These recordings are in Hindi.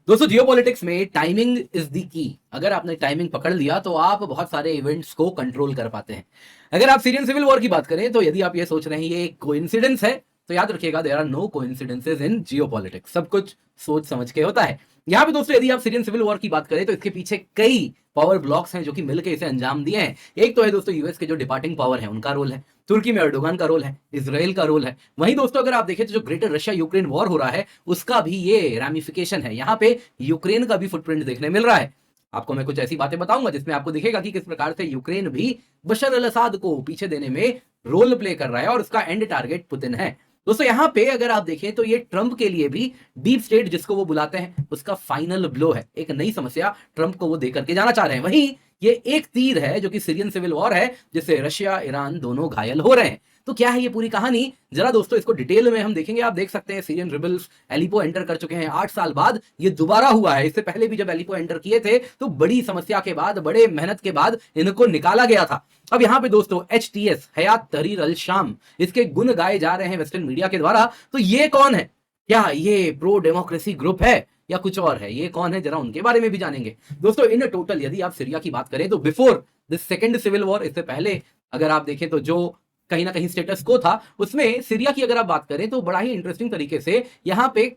दोस्तों जियोपॉलिटिक्स में टाइमिंग इज द की। अगर आपने टाइमिंग पकड़ लिया तो आप बहुत सारे इवेंट्स को कंट्रोल कर पाते हैं। अगर आप सीरियन सिविल वॉर की बात करें तो यदि आप ये सोच रहे हैं ये कोइंसिडेंस है तो याद रखिएगा there are no coincidences in geopolitics. सब कुछ सोच समझ के होता है। यहाँ पे दोस्तों यदि आप सीरियन सिविल वॉर की बात करें तो इसके पीछे कई पावर ब्लॉक्स हैं जो कि मिलकर इसे अंजाम दिए हैं। एक तो है दोस्तों यूएस के जो डिपार्टिंग पावर है उनका रोल है, तुर्की में अर्डोगान का रोल है, इसराइल का रोल है। वहीं दोस्तों अगर आप देखें तो जो ग्रेटर रशिया यूक्रेन वॉर हो रहा है उसका भी ये रैमिफिकेशन है। यहाँ पे यूक्रेन का भी फुटप्रिंट देखने मिल रहा है। आपको मैं कुछ ऐसी बातें बताऊंगा जिसमें आपको दिखेगा कि किस प्रकार से यूक्रेन भी बशर अल असाद को पीछे देने में रोल प्ले कर रहा है और उसका एंड टारगेट पुतिन है। दोस्तों यहाँ पे अगर आप देखें तो ये ट्रंप के लिए भी डीप स्टेट जिसको वो बुलाते हैं उसका फाइनल ब्लो है। एक नई समस्या ट्रंप को वो दे करके जाना चाह रहे हैं। वहीं ये एक तीर है जो कि सीरियन सिविल वॉर है जिससे रशिया ईरान दोनों घायल हो रहे हैं। तो क्या है ये पूरी कहानी, जरा दोस्तों इसको डिटेल में हम देखेंगे। आप देख सकते हैं सीरियन रिबल्स एलिपो एंटर कर चुके हैं 8 साल बाद। ये दोबारा हुआ है। इससे पहले भी जब एलिपो एंटर किए थे तो बड़ी समस्या के बाद, बड़े मेहनत के बाद इनको निकाला गया था। अब यहाँ पे दोस्तों HTS हयात तहरीर अल शाम, इसके गुण गाए जा रहे हैं वेस्टर्न मीडिया के द्वारा। तो ये कौन है? क्या ये प्रो डेमोक्रेसी ग्रुप है या कुछ और है? ये कौन है जरा उनके बारे में भी जानेंगे। दोस्तों इन टोटल यदि आप सीरिया की बात करें तो before this second civil war, इससे पहले अगर आप देखें तो जो कहीं ना कहीं स्टेटस को था उसमें सीरिया की अगर आप बात करें तो बड़ा ही इंटरेस्टिंग तरीके से यहाँ पे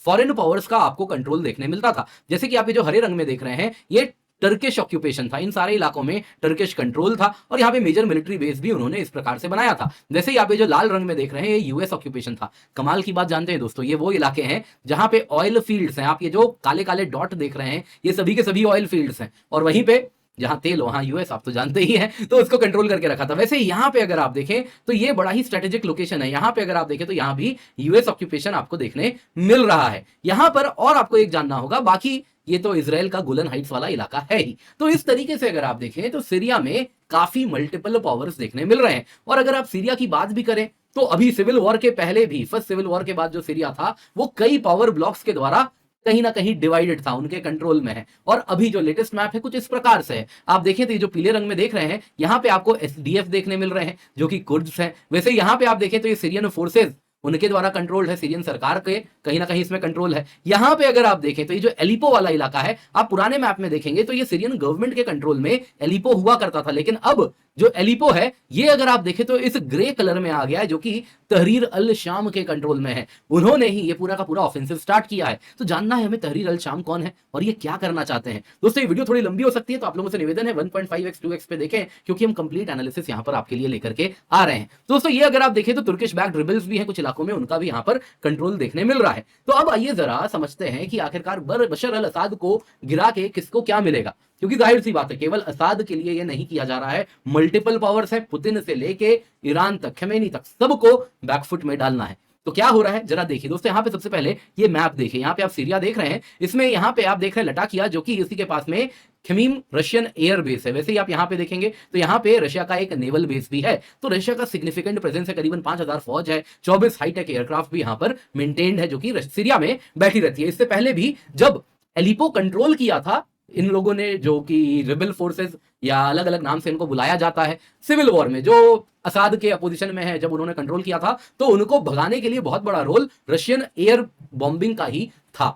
फॉरेन पावर्स का आपको कंट्रोल देखने मिलता था। जैसे कि आप ये जो हरे रंग में देख रहे हैं ये टर्किश ऑक्यूपेशन था। इन सारे इलाकों में टर्किश कंट्रोल था और यहाँ पे मेजर मिलिट्री बेस भी उन्होंने इस प्रकार से बनाया था। जैसे ही आप ये जो लाल रंग में देख रहे हैं ये यूएस ऑक्यूपेशन था। कमाल की बात जानते हैं दोस्तों, ये वो इलाके हैं जहां पे ऑयल फील्ड्स हैं। आप ये जो काले काले डॉट देख रहे हैं ये सभी के सभी ऑयल फील्ड्स हैं और वहीं पे जहां तेल वहां यूएस, आप तो जानते ही हैं, तो उसको कंट्रोल करके रखा था। वैसे यहाँ पे अगर आप देखें तो ये बड़ा ही स्ट्रेटेजिक लोकेशन है। यहाँ पे अगर आप देखें तो यहाँ भी यूएस ऑक्यूपेशन आपको देखने मिल रहा है। यहाँ पर और आपको एक जानना होगा, बाकी ये तो इजराइल का गोलन हाइट्स वाला इलाका है ही। तो इस तरीके से अगर आप देखें तो सीरिया में काफी मल्टीपल पावर्स देखने मिल रहे हैं। और अगर आप सीरिया की बात भी करें तो अभी सिविल वॉर के पहले भी, फर्स्ट सिविल वॉर के बाद जो सीरिया था वो कई पावर ब्लॉक्स के द्वारा कहीं ना कहीं डिवाइडेड था, उनके कंट्रोल में है। और अभी जो लेटेस्ट मैप है कुछ इस प्रकार से है। आप देखें तो ये जो पीले रंग में देख रहे हैं यहाँ पे आपको SDF देखने मिल रहे हैं जो कि कुर्द्स हैं। वैसे यहाँ पे आप देखें तो ये सीरियन फोर्सेज उनके द्वारा कंट्रोल्ड है, सीरियन सरकार के कहीं ना कहीं इसमें कंट्रोल है। यहाँ पे अगर आप देखें तो ये जो एलिपो वाला इलाका है, आप पुराने मैप में देखेंगे तो ये सीरियन गवर्नमेंट के कंट्रोल में एलिपो हुआ करता था। लेकिन अब जो एलिपो है ये अगर आप देखें तो इस ग्रे कलर में आ गया है जो कि तहरीर अल शाम के कंट्रोल में है। उन्होंने ही ये पूरा का पूरा ऑफेंसिव स्टार्ट किया है। तो जानना है हमें तहरीर अल शाम कौन है और ये क्या करना चाहते हैं। दोस्तों ये वीडियो थोड़ी लंबी हो सकती है तो आप लोगों से निवेदन है 1.5x 2x पे देखें क्योंकि हम कंप्लीट एनालिसिस यहाँ पर आपके लिए लेकर के आ रहे हैं। दोस्तों ये अगर आप देखें तो तुर्किश बैक्ड रिबल्स भी हैं कुछ इलाकों में, उनका भी यहाँ पर कंट्रोल देखने मिल रहा है। तो अब आइए जरा समझते हैं कि आखिरकार बशर अल असाद को गिरा के किसको क्या मिलेगा। क्योंकि जाहिर सी बात है केवल असाद के लिए ये नहीं किया जा रहा है, मल्टीपल पावर्स है, पुतिन से लेके ईरान तक, खमेनी तक, सबको बैकफुट में डालना है। तो क्या हो रहा है जरा देखिए दोस्तों। यहाँ पे सबसे पहले ये मैप देखिए, यहाँ पे आप सीरिया देख रहे हैं, इसमें यहाँ पे आप देख रहे हैं लटाकिया जो कि इसी के पास में खमीम रशियन एयर बेस है। वैसे ही आप यहाँ पे देखेंगे तो यहाँ पे रशिया का एक नेवल बेस भी है। तो रशिया का सिग्निफिकेंट प्रेजेंस है, करीबन 5000 फौज है, 24 हाईटेक एयरक्राफ्ट भी यहाँ पर मेंटेन्ड है जो कि सीरिया में बैठी रहती है। इससे पहले भी जब एलिपो कंट्रोल किया था इन लोगों ने, जो कि रिबल फोर्सेस या अलग अलग नाम से इनको बुलाया जाता है, सिविल वॉर में जो असाद के अपोजिशन में है, जब उन्होंने कंट्रोल किया था तो उनको भगाने के लिए बहुत बड़ा रोल रशियन एयर बॉम्बिंग का ही था।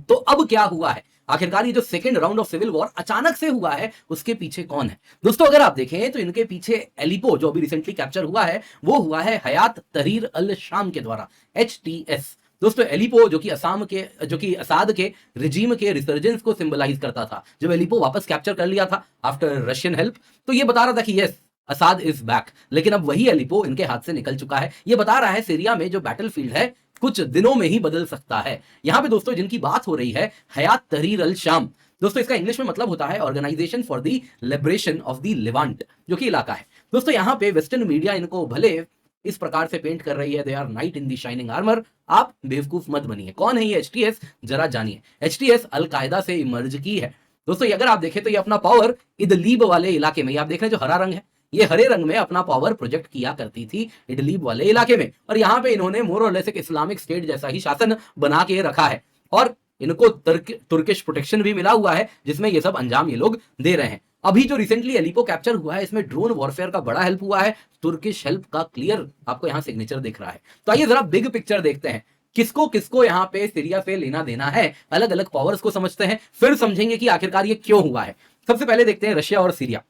तो अब क्या हुआ है आखिरकार, ये जो second round of civil war अचानक से हुआ है उसके पीछे कौन है? दोस्तों अगर आप देखें तो इनके पीछे एलिपो जो अभी रिसेंटली कैप्चर हुआ है वो हुआ है हयात तहरीर अल शाम के द्वारा, HTS। दोस्तों एलिपो जो कि असाद के रिजीम के रिसर्जेंस को सिंबलाइज करता था। जब एलिपो वापस कैप्चर कर लिया था आफ्टर रशियन हेल्प तो ये बता रहा था कि यस असाद इज बैक। लेकिन अब वही एलिपो इनके हाथ से निकल चुका है। ये बता रहा है सीरिया में जो बैटलफील्ड है कुछ दिनों में ही बदल सकता है। यहां पे दोस्तों जिनकी बात हो रही है हयात तहरीर अल शाम, दोस्तों इसका इंग्लिश में मतलब होता है organisation for the liberation of the Levant, जो कि इलाका है। दोस्तों यहाँ पे वेस्टर्न मीडिया इनको भले इस प्रकार से पेंट कर रही है, they are knight in the shining armour. आप बेवकूफ मत बनिए। कौन है ये HTS जरा जानिए। HTS अल कायदा से इमर्ज की है। दोस्तों अगर आप देखें तो ये अपना पावर इदलीब वाले इलाके में, आप देख रहे हैं जो हरा रंग है, ये हरे रंग में अपना पावर प्रोजेक्ट किया करती थी इडलीब वाले इलाके में। और यहाँ पे इन्होंने मोर और लेस एक इस्लामिक स्टेट जैसा ही शासन बना के रखा है और इनको तुर्किश प्रोटेक्शन भी मिला हुआ है जिसमें ये सब अंजाम ये लोग दे रहे हैं। अभी जो रिसेंटली एलिपो कैप्चर हुआ है इसमें ड्रोन वॉरफेयर का बड़ा हेल्प हुआ है, तुर्किश हेल्प का क्लियर आपको यहाँ सिग्नेचर दिख रहा है। तो आइए जरा बिग पिक्चर देखते हैं किसको किसको यहाँ पे सीरिया से लेना देना है, अलग अलग पावर्स को समझते हैं, फिर समझेंगे कि आखिरकार ये क्यों हुआ है। सबसे पहले देखते हैं रशिया और सीरिया।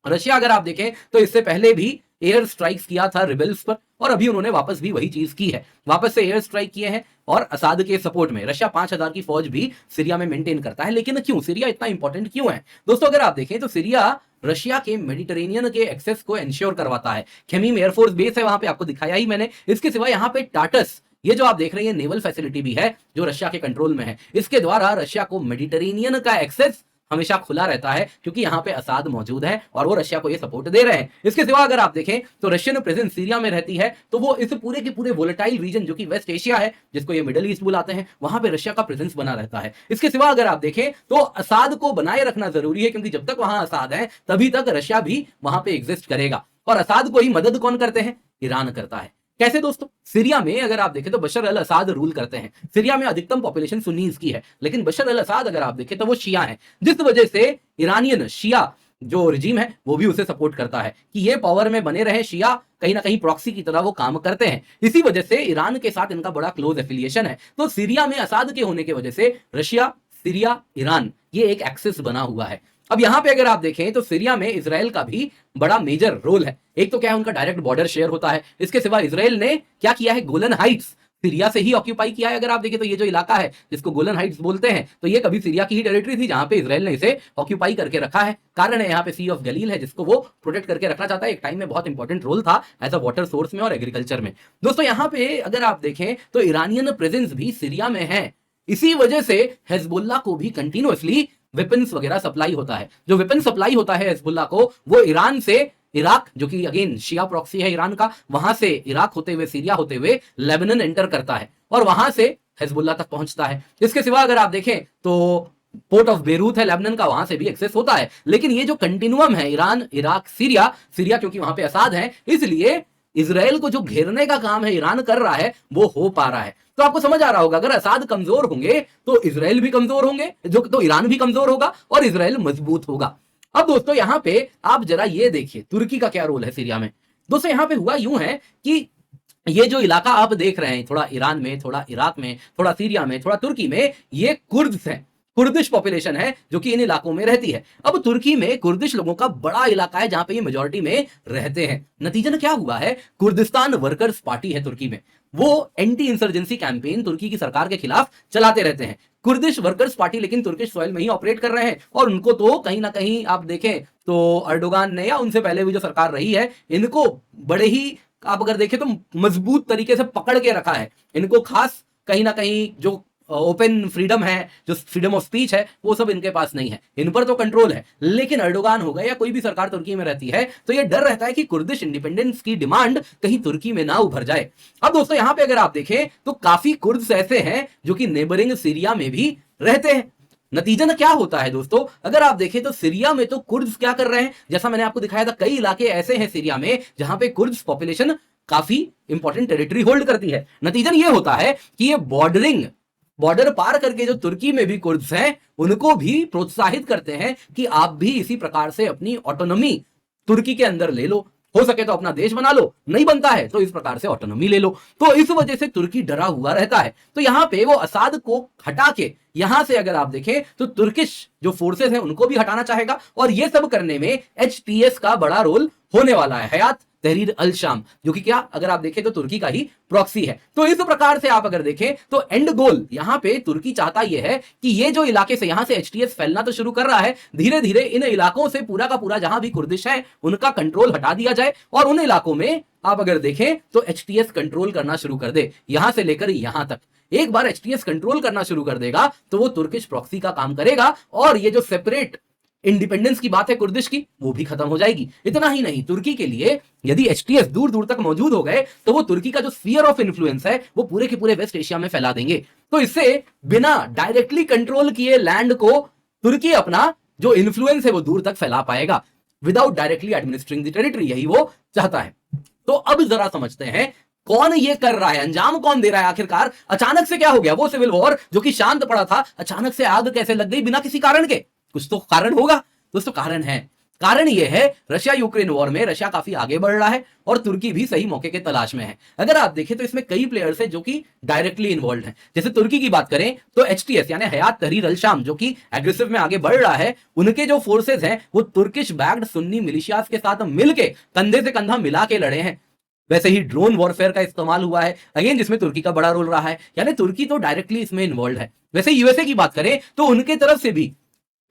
रशिया अगर आप देखें तो इससे पहले भी एयर स्ट्राइक्स किया था रिबेल्स पर, और अभी उन्होंने वापस भी वही चीज की है, वापस से एयर स्ट्राइक किए हैं। और असाद के सपोर्ट में रशिया 5000 की फौज भी सीरिया में मेंटेन करता है। लेकिन क्यों सीरिया इतना इंपॉर्टेंट क्यों है दोस्तों? अगर आप देखें तो सीरिया रशिया के मेडिटेरेनियन के एक्सेस को इंश्योर करवाता है। खेमीम एयरफोर्स बेस है, वहां पे आपको दिखाया ही मैंने। इसके सिवा यहाँ पे टाटस, ये जो आप देख रहे हैं नेवल फैसिलिटी भी है जो रशिया के कंट्रोल में है। इसके द्वारा रशिया को मेडिटेरेनियन का एक्सेस हमेशा खुला रहता है, क्योंकि यहाँ पे असाद मौजूद है और वो रशिया को ये सपोर्ट दे रहे हैं। इसके सिवा अगर आप देखें तो रशियन प्रेजेंस सीरिया में रहती है, तो वो इस पूरे के पूरे वोलेटाइल रीजन जो कि वेस्ट एशिया है, जिसको ये मिडिल ईस्ट बुलाते हैं, वहां पे रशिया का प्रेजेंस बना रहता है। इसके सिवा अगर आप देखें तो असाद को बनाए रखना जरूरी है, क्योंकि जब तक वहां असाद है तभी तक रशिया भी वहां पे एग्जिस्ट करेगा। और असाद को ही मदद कौन करते हैं? ईरान करता है। कैसे दोस्तों? सीरिया में अगर आप देखें तो बशर अल असाद रूल करते हैं। सीरिया में अधिकतम पॉपुलेशन सुन्नीज की है, लेकिन बशर अल असाद अगर आप देखें तो वो शिया है, जिस वजह से ईरानियन शिया जो रिजीम है वो भी उसे सपोर्ट करता है कि ये पावर में बने रहे। शिया कहीं ना कहीं प्रॉक्सी की तरह वो काम करते हैं, इसी वजह से ईरान के साथ इनका बड़ा क्लोज एफिलिएशन है। तो सीरिया में असाद के होने की वजह से रशिया, सीरिया, ईरान, ये एक एक्सिस बना हुआ है। अब यहां पे अगर आप देखें तो सीरिया में इसराइल का भी बड़ा मेजर रोल है। एक तो क्या है, उनका डायरेक्ट बॉर्डर शेयर होता है। इसके सिवा इसराइल ने क्या किया है, गोलन हाइट्स सीरिया से ही ऑक्यूपाई किया है। अगर आप देखें तो ये जो इलाका है जिसको गोलन हाइट्स बोलते हैं, तो ये कभी सीरिया की ही टेरिटरी थी, जहां पे इसराइल ने इसे ऑक्यूपाई करके रखा है। कारण है यहाँ पे सी ऑफ गलील है, जिसको वो प्रोटेक्ट करके रखना चाहता है। एक टाइम में बहुत इंपॉर्टेंट रोल था एज अ वाटर सोर्स में और एग्रीकल्चर में। दोस्तों यहाँ पे अगर आप देखें तो ईरानियन प्रेजेंस भी सीरिया में है। इसी वजह से हिजबुल्लाह को भी कंटिन्यूअसली वेपन्स वगैरह सप्लाई होता है। जो वेपन सप्लाई होता है हिजबुल्लाह को, वो ईरान से इराक, जो कि अगेन शिया प्रॉक्सी है ईरान का, वहां से इराक होते हुए, सीरिया होते हुए लेबनान एंटर करता है और वहां से हिजबुल्लाह तक पहुंचता है। इसके सिवा अगर आप देखें तो पोर्ट ऑफ बेरूत है लेबनान का, वहां से भी एक्सेस होता है। लेकिन ये जो कंटिन्यूअम है ईरान, इराक, सीरिया, सीरिया क्योंकि वहां पे असाद है, इसलिए इसराइल को जो घेरने का काम है ईरान कर रहा है वो हो पा रहा है। तो आपको समझ आ रहा होगा, अगर असाद कमजोर होंगे तो इसराइल भी कमजोर होंगे, जो तो ईरान भी कमजोर होगा और इसराइल मजबूत होगा। अब दोस्तों यहां पे आप जरा ये देखिए तुर्की का क्या रोल है सीरिया में। दोस्तों यहां पे हुआ यूं है कि ये जो इलाका आप देख रहे हैं, थोड़ा ईरान में, थोड़ा इराक में, थोड़ा सीरिया में, थोड़ा तुर्की में, ये कुर्द्स हैं, कुर्दिश पॉपुलेशन है जो कि इन इलाकों में रहती है। अब तुर्की में कुर्दिश लोगों का बड़ा इलाका है जहां पे ये मेजॉरिटी में रहते हैं। नतीजन क्या हुआ है, कुर्दिस्तान वर्कर्स पार्टी है तुर्की में, वो एंटी इंसर्जेंसी कैंपेन तुर्की की सरकार के खिलाफ चलाते रहते हैं। कुर्दिश वर्कर्स पार्टी लेकिन तुर्किश सॉइल में ही ऑपरेट कर रहे हैं, और उनको तो कहीं ना कहीं आप देखें तो अर्डोगान ने या उनसे पहले भी जो सरकार रही है, इनको बड़े ही आप अगर देखें तो मजबूत तरीके से पकड़ के रखा है। इनको खास कहीं ना कहीं जो ओपन फ्रीडम है, जो फ्रीडम ऑफ स्पीच है, वो सब इनके पास नहीं है। इन पर तो कंट्रोल है, लेकिन अर्डोगान हो गया या कोई भी सरकार तुर्की में रहती है तो ये डर रहता है कि कुर्दिश इंडिपेंडेंस की डिमांड कहीं तुर्की में ना उभर जाए। अब दोस्तों यहां पे अगर आप देखें तो काफी कुर्द्स ऐसे हैं जो कि नेबरिंग सीरिया में भी रहते हैं। नतीजन क्या होता है दोस्तों, अगर आप देखें तो सीरिया में तो कुर्द्स क्या कर रहे हैं, जैसा मैंने आपको दिखाया था, कई इलाके ऐसे हैं सीरिया में जहां पे कुर्द्स पॉपुलेशन काफी इंपॉर्टेंट टेरिटरी होल्ड करती है। नतीजन ये होता है कि ये बॉर्डर पार करके जो तुर्की में भी कुर्द्स हैं, उनको भी प्रोत्साहित करते हैं कि आप भी इसी प्रकार से अपनी ऑटोनॉमी तुर्की के अंदर ले लो, हो सके तो अपना देश बना लो, नहीं बनता है तो इस प्रकार से ऑटोनॉमी ले लो। तो इस वजह से तुर्की डरा हुआ रहता है। तो यहां पे वो असाद को हटा के, यहां से अगर आप देखें तो तुर्किश जो फोर्सेस हैं उनको भी हटाना चाहेगा, और ये सब करने में एचटीएस का बड़ा रोल होने वाला है, हयात तहरीर अल शाम, जो कि क्या अगर आप देखें तो तुर्की का ही प्रॉक्सी है। तो इस प्रकार से आप अगर देखें तो एंड गोल यहां पे तुर्की चाहता यह है कि ये जो इलाके से यहां से एचटीएस फैलना तो शुरू कर रहा है, धीरे धीरे इन इलाकों से पूरा का पूरा जहां भी कुर्दिश है उनका कंट्रोल हटा दिया जाए, और उन इलाकों में आप अगर देखें तो एचटीएस कंट्रोल करना शुरू कर दे, यहां से लेकर यहां तक। एक बार एचटीएस कंट्रोल करना शुरू कर देगा तो वो तुर्किश प्रॉक्सी का काम करेगा, और ये जो सेपरेट इंडिपेंडेंस की बात है कुर्दिश की, वो भी खत्म हो जाएगी। इतना ही नहीं, तुर्की के लिए यदि एचटीएस दूर दूर तक मौजूद हो गए तो वो तुर्की का जो स्फीयर ऑफ इन्फ्लुएंस है वो पूरे के पूरे वेस्ट एशिया में फैला देंगे। तो इससे बिना डायरेक्टली कंट्रोल किए लैंड को तुर्की अपना जो इन्फ्लुएंस है वो दूर तक फैला पाएगा, without directly administering the territory. यही वो चाहता है। तो अब जरा समझते हैं कौन ये कर रहा है, अंजाम कौन दे रहा है आखिरकार। अचानक से क्या हो गया, वो सिविल वॉर जो कि शांत पड़ा था, अचानक से आग कैसे लग गई बिना किसी कारण के? कुछ तो कारण होगा दोस्तों। कारण है कारण यह है रशिया यूक्रेन वॉर में रशिया काफी आगे बढ़ रहा है और तुर्की भी सही मौके के तलाश में है। अगर आप देखें तो इसमें कई प्लेयर्स हैं जो कि डायरेक्टली इन्वॉल्व हैं। जैसे तुर्की की बात करें तो एचटीएस यानी हयात तहरीर अल शाम जो कि एग्रेसिव में आगे बढ़ रहा है, उनके जो फोर्सेस हैं वो तुर्किश बैक्ड सुन्नी मिलिशियाज के साथ मिलके कंधे से कंधा मिला के लड़े हैं। वैसे ही ड्रोन वॉरफेयर का इस्तेमाल हुआ है अगेन, जिसमें तुर्की का बड़ा रोल रहा है, यानी तुर्की तो डायरेक्टली इसमें इन्वॉल्व है। वैसे यूएसए की बात करें तो उनके तरफ से भी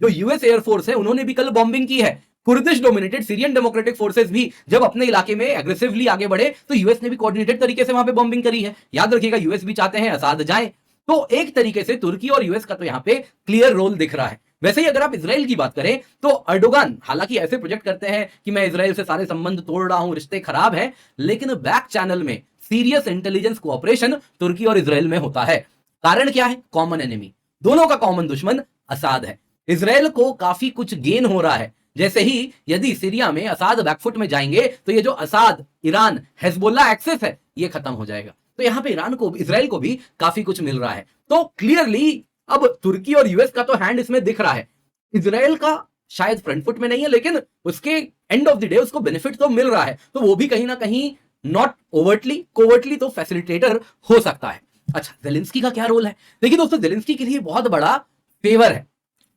जो यूएस एयरफोर्स है उन्होंने भी कल बॉम्बिंग की है। Kurdish dominated Syrian democratic forces भी जब अपने इलाके में एग्रेसिवली आगे बढ़े तो यूएस ने भी कोऑर्डिनेटेड तरीके से वहां पे बॉम्बिंग करी है। याद रखिएगा यूएस भी चाहते हैं असाद जाए, तो एक तरीके से तुर्की और यूएस का तो यहां पे क्लियर रोल दिख रहा है। वैसे ही अगर आप इजराइल की बात करें तो अर्डोगान हालांकि ऐसे प्रोजेक्ट करते हैं कि मैं इजराइल से सारे संबंध तोड़ रहा हूं, रिश्ते खराब हैं, लेकिन बैक चैनल में सीरियस इंटेलिजेंस कोऑपरेशन तुर्की और इजराइल में होता है। कारण क्या है? कॉमन एनिमी, दोनों का कॉमन दुश्मन असाद है। इजराइल को काफी कुछ गेन हो रहा है, जैसे ही यदि सीरिया में असाद बैकफुट में जाएंगे तो ये जो असाद ईरान हेजबुल्ला एक्सेस है ये खत्म हो जाएगा। तो यहां पे ईरान को, इजराइल को भी काफी कुछ मिल रहा है। तो क्लियरली अब तुर्की और यूएस का तो हैंड इसमें दिख रहा है। इजराइल का शायद फ्रंट फुट में नहीं है, लेकिन उसके एंड ऑफ द डे उसको बेनिफिट तो मिल रहा है, तो वो भी कहीं ना कहीं नॉट ओवर्टली कोवर्टली तो फैसिलिटेटर हो सकता है। अच्छा, जेलेंस्की का क्या रोल है? देखिए दोस्तों, जेलेंस्की के लिए बहुत बड़ा फेवर है।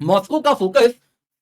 मॉस्को का फोकस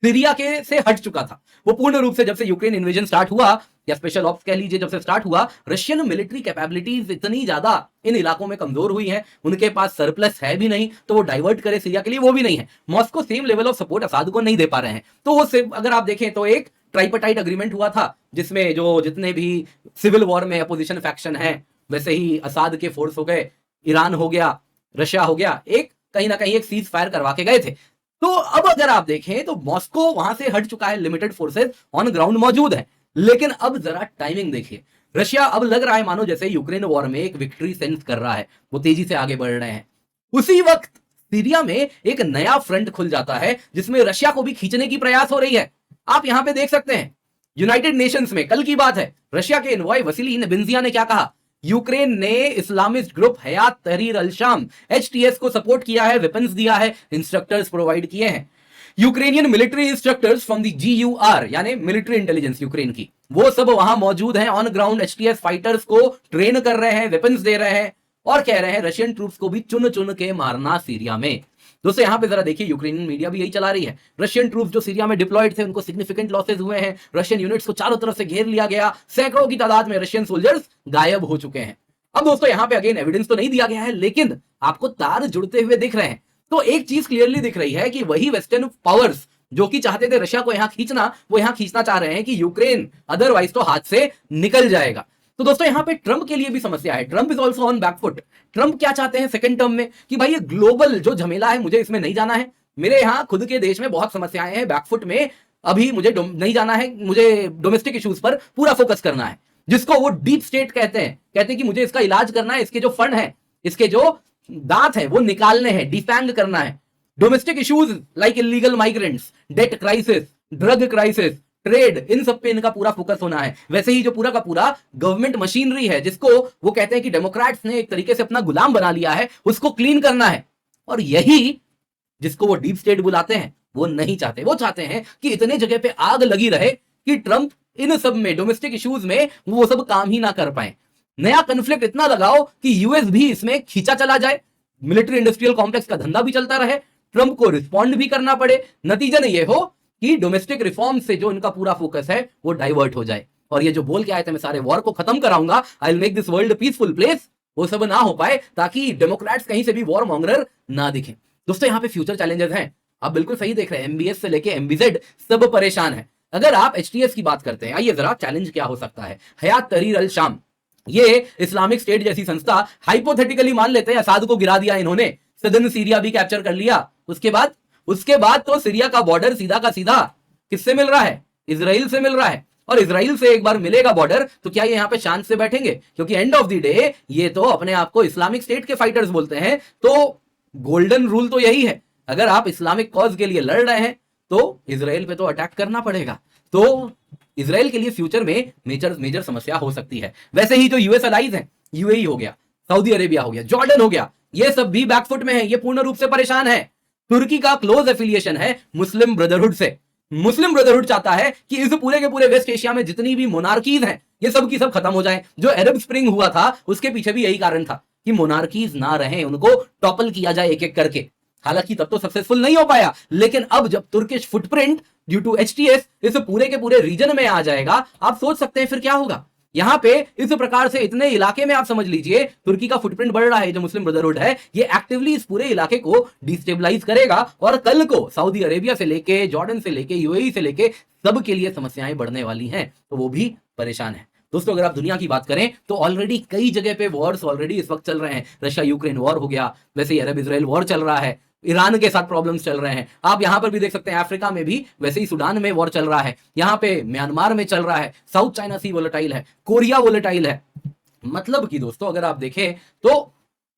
सीरिया के से हट चुका था। वो पूर्ण रूप से जब से यूक्रेन इन्वेजन स्टार्ट हुआ या स्पेशल ऑप्स कह लीजिए, जब से स्टार्ट हुआ, रशियन मिलिट्री कैपेबिलिटीज इतनी ज्यादा इन इलाकों में कमजोर हुई हैं, उनके पास सरप्लस है भी नहीं तो वो डाइवर्ट करे सीरिया के लिए वो भी नहीं है। Moscow same level of support असाद को नहीं दे पा रहे हैं। तो वो अगर आप देखें तो एक ट्राइपार्टाइट अग्रीमेंट हुआ था जिसमें जो जितने भी सिविल वॉर में अपोजिशन फैक्शन है, वैसे ही असाद के फोर्स हो गए, ईरान हो गया, रशिया हो गया, एक कहीं ना कहीं एक सीज फायर करवा के गए थे। तो अब अगर आप देखें तो मॉस्को वहां से हट चुका है, लिमिटेड फोर्सेस ऑन ग्राउंड मौजूद है। लेकिन अब जरा टाइमिंग देखिए, रशिया अब लग रहा है मानो जैसे यूक्रेन वॉर में एक विक्ट्री सेंस कर रहा है, वो तेजी से आगे बढ़ रहे हैं। उसी वक्त सीरिया में एक नया फ्रंट खुल जाता है जिसमें रशिया को भी खींचने की प्रयास हो रही है। आप यहां पे देख सकते हैं यूनाइटेड नेशंस में कल की बात है, रशिया के एनवॉय वसीली नेबेंजिया ने क्या कहा? यूक्रेन ने इस्लामिस्ट ग्रुप हयात तहरीर अल शाम एचटीएस को सपोर्ट किया है, वेपन्स दिया है, इंस्ट्रक्टर्स प्रोवाइड किए हैं। Ukrainian military instructors from the GUR यानी मिलिट्री इंटेलिजेंस यूक्रेन की, वो सब वहां मौजूद हैं, ऑन ग्राउंड एचटीएस फाइटर्स को ट्रेन कर रहे हैं, वेपन्स दे रहे हैं और कह रहे हैं रशियन ट्रूप्स को भी चुन चुन के मारना सीरिया में। दोस्तों यहां पे जरा देखिए, यूक्रेनियन मीडिया भी यही चला रही है, रशियन ट्रूप्स जो सीरिया में डिप्लॉयड थे उनको सिग्निफिकेंट लॉसेस हुए हैं, रशियन यूनिट्स को चारों तरफ से घेर लिया गया, सैकड़ों की तादाद में रशियन सोल्जर्स गायब हो चुके हैं। अब दोस्तों यहां पे अगेन एविडेंस तो नहीं दिया गया है, लेकिन आपको तार जुड़ते हुए दिख रहे हैं। तो एक चीज क्लियरली दिख रही है कि वही वेस्टर्न पावर्स जो कि चाहते थे रशिया को यहां खींचना, वो यहां खींचना चाह रहे हैं कि यूक्रेन अदरवाइज तो हाथ से निकल जाएगा। तो दोस्तों यहां पे ट्रंप के लिए भी समस्या है, Trump is also on backfoot. Trump क्या चाहते हैं सेकंड टर्म में कि भाई ये ग्लोबल जो झमेला है मुझे इसमें नहीं जाना है, मेरे यहां खुद के देश में बहुत समस्याएं हैं, बैकफुट में अभी मुझे नहीं जाना है, मुझे डोमेस्टिक इश्यूज पर पूरा फोकस करना है, जिसको वो डीप स्टेट कहते हैं कि मुझे इसका इलाज करना है, इसके जो फंड है, इसके जो दांत है वो निकालने हैं, डिफैंग करना है। Domestic issues like illegal migrants, debt crisis, drug crisis, trade, इन सब पे इनका पूरा फोकस होना है। वैसे ही जो पूरा का पूरा गवर्नमेंट मशीनरी है, जिसको वो कहते हैं कि डेमोक्रेट्स ने एक तरीके से अपना गुलाम बना लिया है, उसको क्लीन करना है। और यही जिसको वो डीप स्टेट बुलाते हैं वो नहीं चाहते। वो चाहते हैं कि इतने जगह पे आग लगी रहे कि ट्रंप इन सब में, डोमेस्टिक इश्यूज में वो सब काम ही ना कर पाए। नया कन्फ्लिक्ट इतना लगाओ कि यूएस भी इसमें खींचा चला जाए, मिलिट्री इंडस्ट्रियल कॉम्प्लेक्स का धंधा भी चलता रहे, ट्रंप को रिस्पॉन्ड भी करना पड़े, नतीजन ये हो कि डोमेस्टिक रिफॉर्म से जो इनका पूरा फोकस है वो डाइवर्ट हो जाए। और ये जो बोल के आए थे मैं सारे वॉर को खत्म कराऊंगा, I will make this world peaceful place, वो सब ना हो पाए ताकि डेमोक्रेट्स कहीं से भी वॉर मॉन्गरर ना दिखे। दोस्तों यहाँ पे फ्यूचर चैलेंजेस हैं, आप बिल्कुल सही देख रहे हैं, एमबीएस से लेके एमबीजेड सब परेशान है। अगर आप एचटीएस की बात करते हैं, आइए जरा चैलेंज क्या हो सकता है। हयात तहरीर अल शाम, ये इस्लामिक स्टेट जैसी संस्था, हाइपोथेटिकली मान लेते हैं असाद को गिरा दिया इन्होंने, सदर्न सीरिया भी कैप्चर कर लिया, उसके बाद तो सीरिया का बॉर्डर सीधा का सीधा किससे मिल रहा है? इजराइल से मिल रहा है। और इजराइल से एक बार मिलेगा बॉर्डर तो क्या ये यहां पे शांत से बैठेंगे? क्योंकि एंड ऑफ द डे ये तो अपने आप को इस्लामिक स्टेट के फाइटर्स बोलते हैं। तो गोल्डन रूल तो यही है, अगर आप इस्लामिक कॉज के लिए लड़ रहे हैं तो इजराइल पे तो अटैक करना पड़ेगा। तो इजराइल के लिए फ्यूचर में मेजर समस्या हो सकती है। वैसे ही जो यूएस अलाइज हैं, यूएई हो गया, सऊदी अरेबिया हो गया, जॉर्डन हो गया, ये सब भी बैकफुट में है, ये पूर्ण रूप से परेशान है। तुर्की का क्लोज एफिलिएशन है मुस्लिम ब्रदरहुड से, मुस्लिम ब्रदरहुड चाहता है कि इस पूरे के पूरे वेस्ट एशिया में जितनी भी मोनार्कीज हैं ये सब की सब खत्म हो जाए। जो अरब स्प्रिंग हुआ था उसके पीछे भी यही कारण था कि मोनार्कीज ना रहे, उनको टॉपल किया जाए एक एक करके। हालांकि तब तो सक्सेसफुल नहीं हो पाया, लेकिन अब जब Turkish footprint due to HTS इस पूरे के पूरे रीजन में आ जाएगा, आप सोच सकते हैं फिर क्या होगा। यहां पे इस प्रकार से इतने इलाके में आप समझ लीजिए तुर्की का फुटप्रिंट बढ़ रहा है। जो मुस्लिम ब्रदरहुड है ये एक्टिवली इस पूरे इलाके को डिस्टेबलाइज करेगा और कल को सऊदी अरेबिया से लेके जॉर्डन से लेके यूएई से लेके सबके लिए समस्याएं बढ़ने वाली हैं, तो वो भी परेशान है। दोस्तों अगर आप दुनिया की बात करें तो ऑलरेडी कई जगह पे वॉर्स ऑलरेडी इस वक्त चल रहे हैं। रशिया यूक्रेन वॉर हो गया, वैसे ही अरब इजराइल वॉर चल रहा है, ईरान के साथ प्रॉब्लम्स चल रहे हैं। आप यहां पर भी देख सकते हैं अफ्रीका में भी वैसे ही सूडान में वॉर चल रहा है, यहां पे म्यांमार में चल रहा है, साउथ चाइना सी वोलेटाइल है, कोरिया वोलेटाइल है। मतलब कि दोस्तों अगर आप देखें तो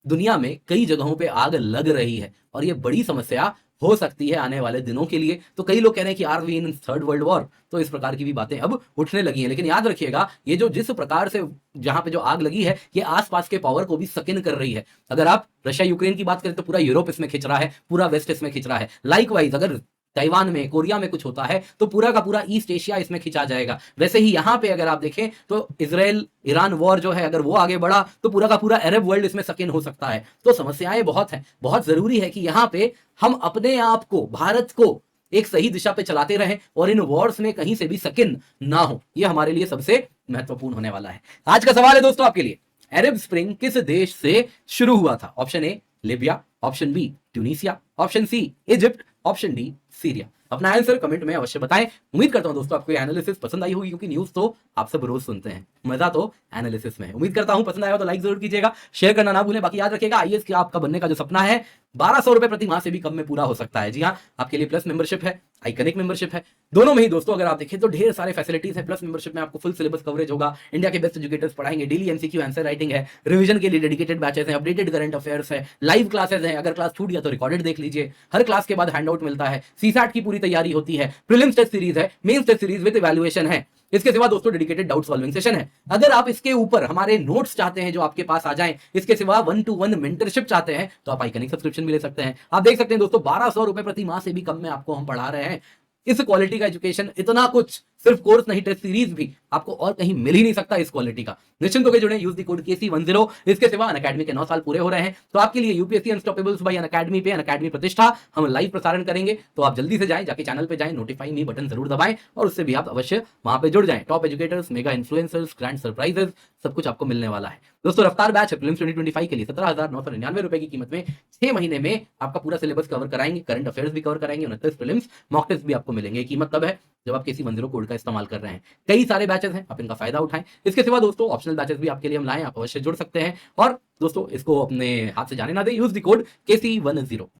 दुनिया में कई जगहों पे आग लग रही है और ये बड़ी समस्या हो सकती है आने वाले दिनों के लिए। तो कई लोग कह रहे हैं कि are we in third world war, तो इस प्रकार की भी बातें अब उठने लगी हैं। लेकिन याद रखिएगा ये जो जिस प्रकार से जहां पे जो आग लगी है ये आसपास के पावर को भी सकिन कर रही है। अगर आप रशिया यूक्रेन की बात करें तो पूरा यूरोप इसमें खिंच रहा है, पूरा वेस्ट इसमें खिंच रहा है। लाइकवाइज अगर ताइवान में कोरिया में कुछ होता है तो पूरा का पूरा ईस्ट एशिया इसमें खिंचा जाएगा। वैसे ही यहां पे अगर आप देखें तो इजराइल ईरान वॉर जो है अगर वो आगे बढ़ा तो पूरा का पूरा अरब वर्ल्ड इसमें सकिन हो सकता है। तो समस्याएं बहुत हैं, बहुत जरूरी है कि यहां पे हम अपने आप को, भारत को एक सही दिशा पे चलाते रहें और इन वॉर्स में कहीं से भी सकिन ना हो। ये हमारे लिए सबसे महत्वपूर्ण होने वाला है। आज का सवाल है दोस्तों आपके लिए, अरब स्प्रिंग किस देश से शुरू हुआ था? Option A Libya, option B Tunisia, option C Egypt, option D Syria. अपना आंसर कमेंट में अवश्य बताएं। उम्मीद करता हूं दोस्तों आपको ये एनालिसिस पसंद आई होगी, क्योंकि न्यूज तो आप सब रोज सुनते हैं, मजा तो एनालिसिस में है। उम्मीद करता हूं पसंद आया हो तो लाइक जरूर कीजिएगा, शेयर करना ना भूलें। बाकी याद रखिएगा आईएएस की आपका बनने का जो सपना है 1200 रुपए प्रति माह से भी कम में पूरा हो सकता है। जी हाँ, आपके लिए प्लस मेंबरशिप है, आइकनिक मेंबरशिप है, दोनों में ही दोस्तों अगर आप देखें तो ढेर सारे फैसिलिटीज है। प्लस मेंबरशिप में आपको फुल सिलेबस कवरेज होगा, इंडिया के बेस्ट एजुकेटर्स पढ़ाएंगे, डेली एमसीक्यू आंसर राइटिंग है, रिवीजन के लिए डेडिकेटेड बैचेस हैं, अपडेटेड करंट अफेयर्स है, लाइव क्लासेस हैं। अगर क्लास छूट गया तो रिकॉर्डेड देख लीजिए। हर क्लास के बाद हैंडआउट मिलता है, सीसैट की पूरी तैयारी होती है, प्रीलिम्स टेस्ट सीरीज है, mains test series with evaluation है। इसके सिवा दोस्तों डेडिकेटेड डाउट सॉल्विंग सेशन है। अगर आप इसके ऊपर हमारे नोट्स चाहते हैं जो आपके पास आ जाएं, इसके सिवा 1-to-1 मेंटरशिप चाहते हैं तो आप आइकनिक सब्सक्रिप्शन भी ले सकते हैं। आप देख सकते हैं दोस्तों 1200 रुपए प्रति माह से भी कम में आपको हम पढ़ा रहे हैं। इस क्वालिटी का एजुकेशन, इतना कुछ, सिर्फ कोर्स नहीं टेस्ट सीरीज भी आपको और कहीं मिल ही नहीं सकता इस क्वालिटी का। निश्चिंत होकर जुड़े, यूज द कोड KC10। इसके सिवा अनअकैडमी के 9 साल पूरे हो रहे हैं, तो आपके लिए यूपीएससी अनस्टॉपेबल्स बाय अनअकैडमी पे अनअकैडमी प्रतिष्ठा हम लाइव प्रसारण करेंगे। तो आप जल्दी से जाएं, जाके चैनल पे जाएं, नोटिफाई मी बटन जरूर दबाएं और उससे भी आप अवश्य वहां पे जुड़ जाएं। Top educators, mega influencers, grand surprises, सब कुछ आपको मिलने वाला है। दोस्तों रफ्तार बैच है प्रीलिम्स 2025 के लिए 17,999 रुपए की कीमत में 6 महीने में आपका पूरा सिलेबस कवर कराएंगे, करंट अफेयर्स भी कवर कराएंगे, 29 प्रीलिम्स मॉक टेस्ट भी आपको मिलेंगे। कीमत तब है जब आप KC10 कोड का इस्तेमाल कर रहे हैं। कई सारे बैचेस हैं, आप इनका फायदा उठाएं। इसके सिवा दोस्तों ऑप्शनल बैचेस भी आपके लिए हम लाएं, आप अवश्य जुड़ सकते हैं। और दोस्तों इसको अपने हाथ से जाने ना दें, यूज द कोड KC10।